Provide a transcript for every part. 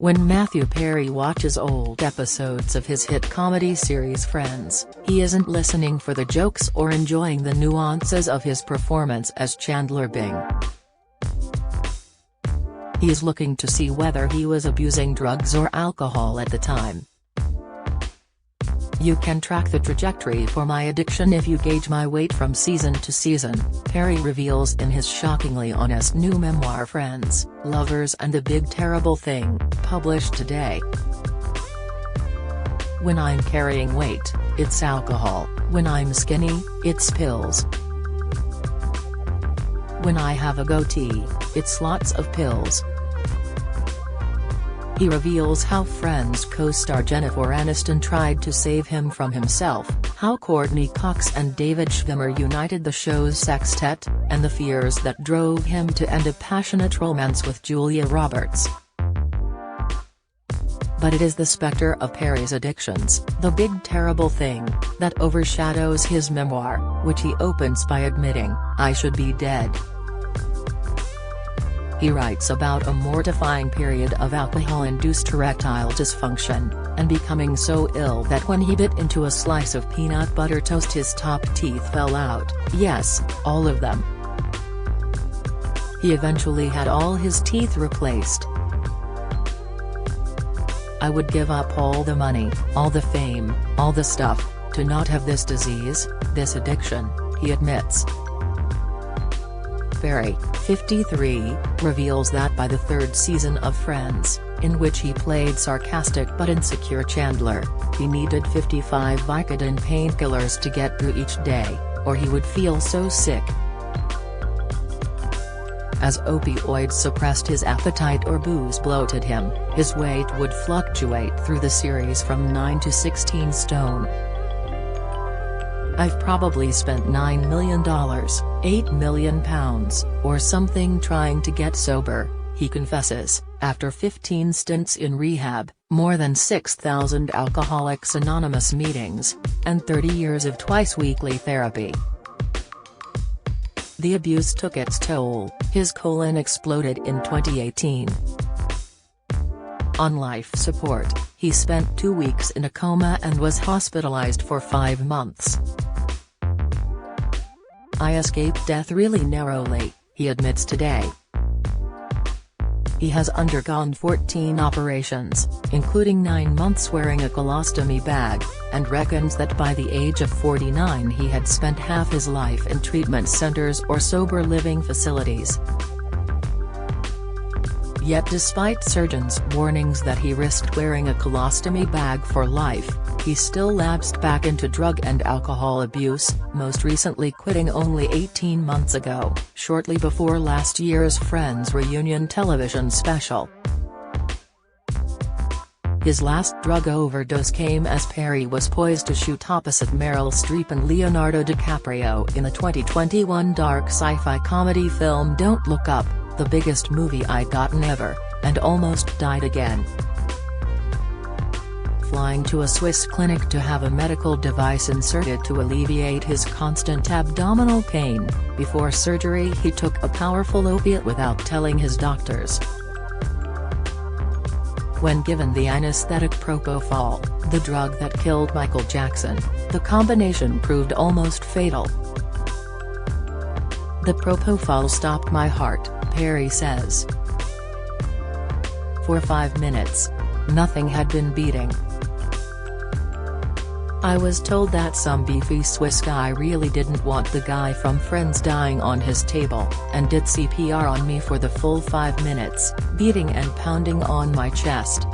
When Matthew Perry watches old episodes of his hit comedy series Friends, he isn't listening for the jokes or enjoying the nuances of his performance as Chandler Bing. He's looking to see whether he was abusing drugs or alcohol at the time. "You can track the trajectory for my addiction if you gauge my weight from season to season," Perry reveals in his shockingly honest new memoir Friends, Lovers and the Big Terrible Thing, published today. "When I'm carrying weight, it's alcohol. When I'm skinny, it's pills. When I have a goatee, it's lots of pills." He reveals how Friends co-star Jennifer Aniston tried to save him from himself, how Courtney Cox and David Schwimmer united the show's sextet, and the fears that drove him to end a passionate romance with Julia Roberts. But it is the specter of Perry's addictions, the big terrible thing, that overshadows his memoir, which he opens by admitting, "I should be dead." He writes about a mortifying period of alcohol-induced erectile dysfunction, and becoming so ill that when he bit into a slice of peanut butter toast his top teeth fell out, yes, all of them. He eventually had all his teeth replaced. "I would give up all the money, all the fame, all the stuff, to not have this disease, this addiction," he admits. Perry, 53, reveals that by the third season of Friends, in which he played sarcastic but insecure Chandler, he needed 55 Vicodin painkillers to get through each day, or he would feel so sick. As opioids suppressed his appetite or booze bloated him, his weight would fluctuate through the series from 9 to 16 stone. "I've probably spent $9 million, £8 million, or something trying to get sober," he confesses, after 15 stints in rehab, more than 6,000 Alcoholics Anonymous meetings, and 30 years of twice-weekly therapy. The abuse took its toll, his colon exploded in 2018. On life support, he spent 2 weeks in a coma and was hospitalized for 5 months. "I escaped death really narrowly," he admits today. He has undergone 14 operations, including 9 months wearing a colostomy bag, and reckons that by the age of 49 he had spent half his life in treatment centers or sober living facilities. Yet despite surgeons' warnings that he risked wearing a colostomy bag for life, he still lapsed back into drug and alcohol abuse, most recently quitting only 18 months ago, shortly before last year's Friends reunion television special. His last drug overdose came as Perry was poised to shoot opposite Meryl Streep and Leonardo DiCaprio in the 2021 dark sci-fi comedy film Don't Look Up, the biggest movie I'd gotten ever, and almost died again. Flying to a Swiss clinic to have a medical device inserted to alleviate his constant abdominal pain, before surgery he took a powerful opiate without telling his doctors. When given the anesthetic propofol, the drug that killed Michael Jackson, the combination proved almost fatal. "The propofol stopped my heart," Perry says. "For 5 minutes. Nothing had been beating. I was told that some beefy Swiss guy really didn't want the guy from Friends dying on his table, and did CPR on me for the full 5 minutes, beating and pounding on my chest.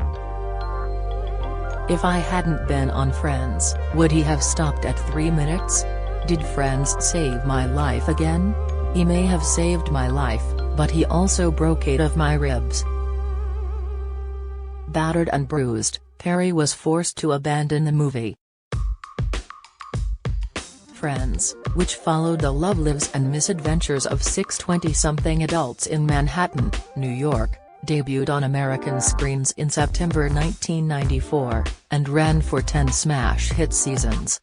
If I hadn't been on Friends, would he have stopped at 3 minutes? Did Friends save my life again? He may have saved my life, but he also broke 8 of my ribs." Battered and bruised, Perry was forced to abandon the movie. Friends, which followed the love lives and misadventures of 6 20-something adults in Manhattan, New York, debuted on American screens in September 1994, and ran for 10 smash hit seasons.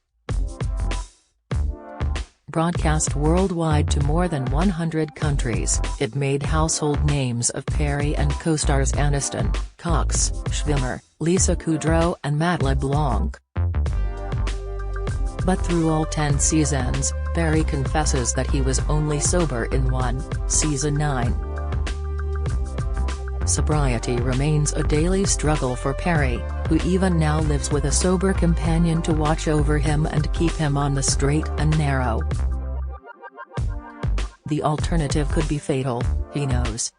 Broadcast worldwide to more than 100 countries, it made household names of Perry and co-stars Aniston, Cox, Schwimmer, Lisa Kudrow and Matt LeBlanc. But through all 10 seasons, Perry confesses that he was only sober in season 9. Sobriety remains a daily struggle for Perry, who even now lives with a sober companion to watch over him and keep him on the straight and narrow. The alternative could be fatal, he knows.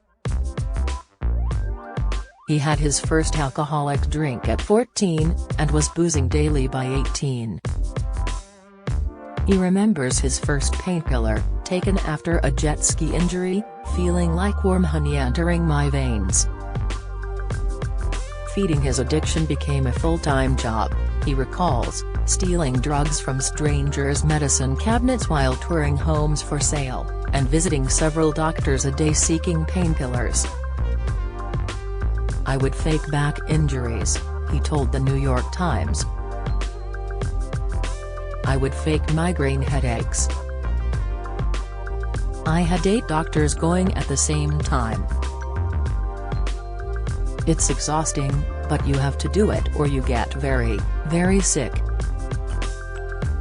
He had his first alcoholic drink at 14, and was boozing daily by 18. He remembers his first painkiller, taken after a jet ski injury, feeling like warm honey entering my veins. Feeding his addiction became a full-time job, he recalls, stealing drugs from strangers' medicine cabinets while touring homes for sale, and visiting several doctors a day seeking painkillers. "I would fake back injuries," he told the New York Times. "I would fake migraine headaches. I had 8 doctors going at the same time. It's exhausting, but you have to do it or you get very, very sick.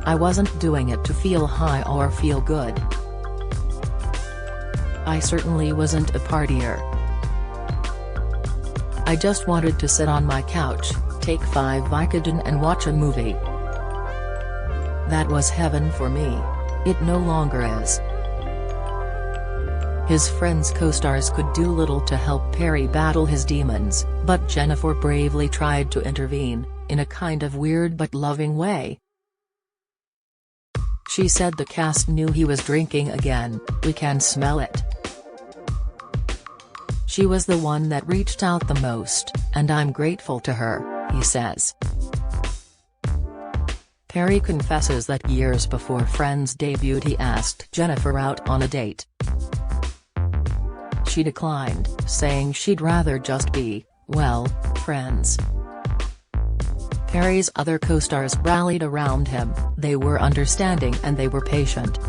I wasn't doing it to feel high or feel good. I certainly wasn't a partier. I just wanted to sit on my couch, take 5 Vicodin and watch a movie. That was heaven for me. It no longer is." His friends' co-stars could do little to help Perry battle his demons, but Jennifer bravely tried to intervene, in a kind of weird but loving way. She said the cast knew he was drinking again, "We can smell it." She was the one that reached out the most, and I'm grateful to her, he says. Perry confesses that years before Friends debuted he asked Jennifer out on a date. She declined, saying she'd rather just be, well, friends. Perry's other co-stars rallied around him, they were understanding and they were patient.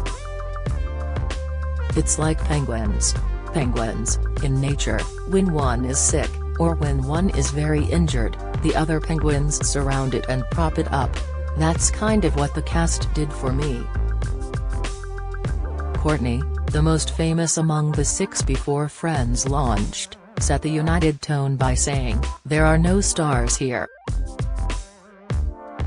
"It's like penguins. Penguins, in nature, when one is sick, or when one is very injured, the other penguins surround it and prop it up. That's kind of what the cast did for me." Courtney, the most famous among the 6 before Friends launched, set the united tone by saying, "There are no stars here.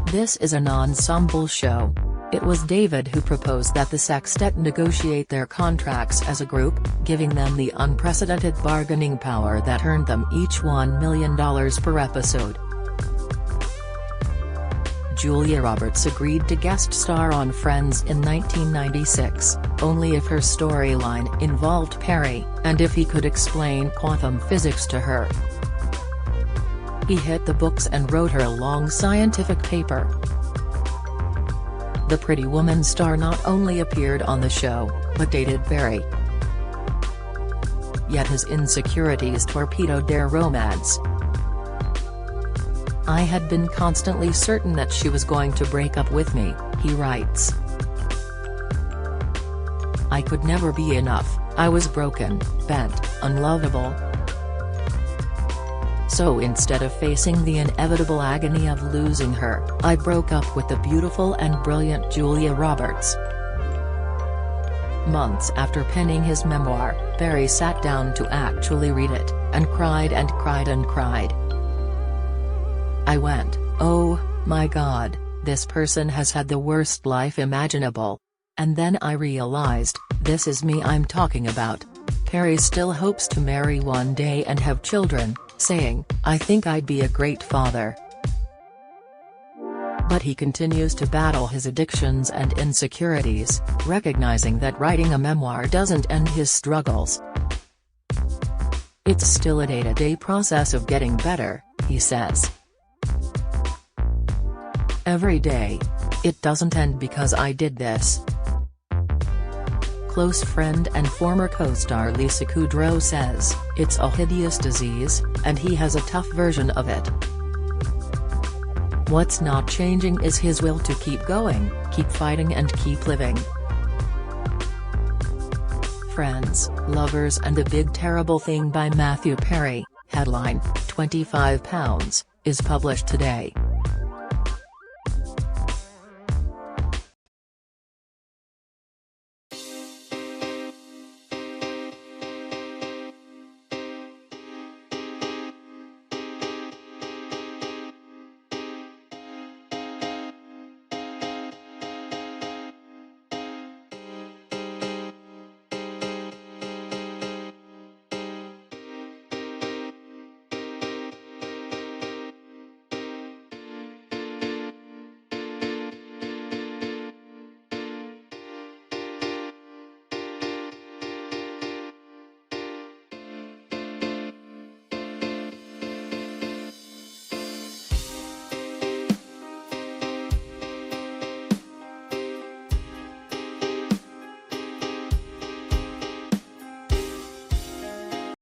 This is an ensemble show." It was David who proposed that the sextet negotiate their contracts as a group, giving them the unprecedented bargaining power that earned them each $1 million per episode. Julia Roberts agreed to guest star on Friends in 1996, only if her storyline involved Perry, and if he could explain quantum physics to her. He hit the books and wrote her a long scientific paper. The Pretty Woman star not only appeared on the show, but dated Perry. Yet his insecurities torpedoed their romance. "I had been constantly certain that she was going to break up with me," he writes. "I could never be enough, I was broken, bent, unlovable. So instead of facing the inevitable agony of losing her, I broke up with the beautiful and brilliant Julia Roberts." Months after penning his memoir, Perry sat down to actually read it, and cried and cried and cried. "I went, oh, my God, this person has had the worst life imaginable. And then I realized, this is me I'm talking about." Perry still hopes to marry one day and have children, saying, "I think I'd be a great father." But he continues to battle his addictions and insecurities, recognizing that writing a memoir doesn't end his struggles. "It's still a day-to-day process of getting better," he says. "Every day. It doesn't end because I did this." Close friend and former co-star Lisa Kudrow says, "It's a hideous disease, and he has a tough version of it. What's not changing is his will to keep going, keep fighting and keep living." Friends, Lovers and a Big Terrible Thing by Matthew Perry, headline, £25, is published today.